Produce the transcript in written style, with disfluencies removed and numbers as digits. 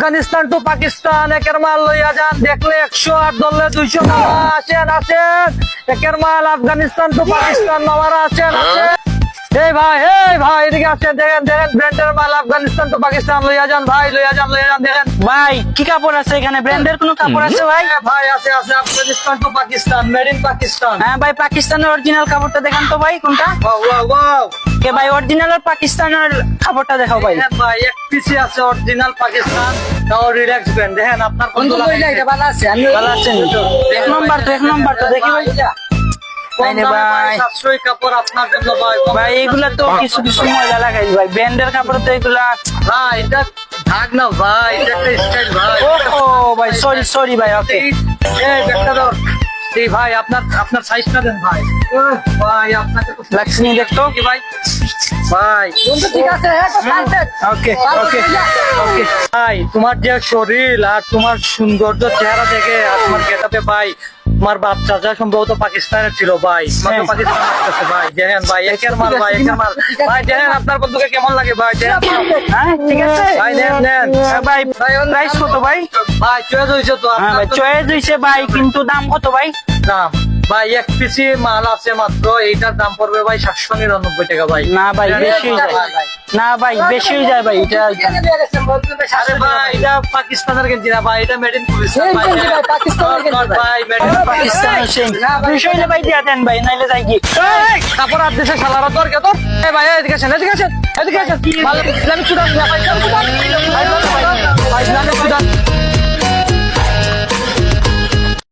Afghanistan to Pakistan একের মাল লইয়া যান, দেখলে 100 আর ধরলে 200 মামা। আসেন আসেন, একের মাল আফগানিস্তান টু পাকিস্তান মামারা, আসেন আসেন। এই ভাই এদিকে আসেন, দেখেন দেখেন ব্র্যান্ডের মাল আফগানিস্তান টু পাকিস্তান লইয়া যান ভাই, লইয়া যান দেখেন ভাই কি কাপড় আছে এখানে? ব্র্যান্ডের কোনো কাপড় আছে ভাই? ভাই আছে আছে, Afghanistan to Pakistan, made in Pakistan. হ্যাঁ ভাই, পাকিস্তানের অরিজিনাল কাপড়টা দেখান তো ভাই, কোনটা? Wow wow wow. কে ভাই, অরিজিনাল আর পাকিস্তানের কাপড়টা দেখাও ভাই। দেখেন ভাই, এক পিসি আছে অরিজিনাল পাকিস্তান, তাও রিল্যাক্স ব্র্যান্ড। দেখেন আপনার বন্ধু ভালো আছেন? এক নম্বর তো দেখি ভাই। কম রে দামে ভাই। ভাই, সাশ্রয়ী কাপড় আপনার জন্য ভাই। ভাই এগুলা তো কিছু কিছু মজা লাগাই ভাই, ব্র্যান্ডের কাপড় তো এগুলা। ভাই এটা থাক না ভাই, এটা একটা স্টাইল ভাই। ও ভাই, সরি ভাই, ওকে। এই ব্যাগটা দাও। এই ভাই আপনার সাইজটা দেন ভাই। ভাই আপনাকে তো লাক্সমি দেখতো কি ভাই? ভাই ঠিক আছে, ওকে ওকে ওকে। ভাই তোমার যে শরীর আর তোমার সৌন্দর্য চেহারা দেখে আর তোমার গেটাপে ভাই, তোমার বাপ চাচা সম্ভবত পাকিস্তানের ছিল ভাই, তোমাকে পাকিস্তান লাগতেছে ভাই। দেখেন ভাই, একের মাল ভাই, একের মাল ভাই। দেখেন আপনার বন্ধুকে কেমন লাগে ভাই, দেখেন হ্যাঁ ঠিক আছে ভাই, নেন ভাই। প্রাইস কত ভাই? ভাই চয়েস হয়েছে তো হ্যাঁ ভাই, আপনার তো চয়েস হইছে ভাই, কিন্তু দাম কত ভাই? দাম ভাই, এক পিসি মাল আছে মাত্র, এইটার দাম পড়বে ভাই 799 টাকা ভাই। না ভাই, বেশি হয়ে যায়। না ভাই, বেশি হয়ে যায় ভাই, এটা আরে ভাই এটা পাকিস্তানের গেঞ্জি না ভাই, এটা মেড ইন পাকিস্তান ভাই। ভাই মেড ইন পাকিস্তানের সেম। 200 হইলে ভাই দিয়া দেন ভাই, নাইলে যাই কি। কাপড় আর দেশে শালারা তোর কে তোর। এই ভাই এদিকে আসেন, এদিকে আসেন, এদিকে আসেন। ভাই ইসলামিক সুদান ভাই, ইসলামিক সুদান।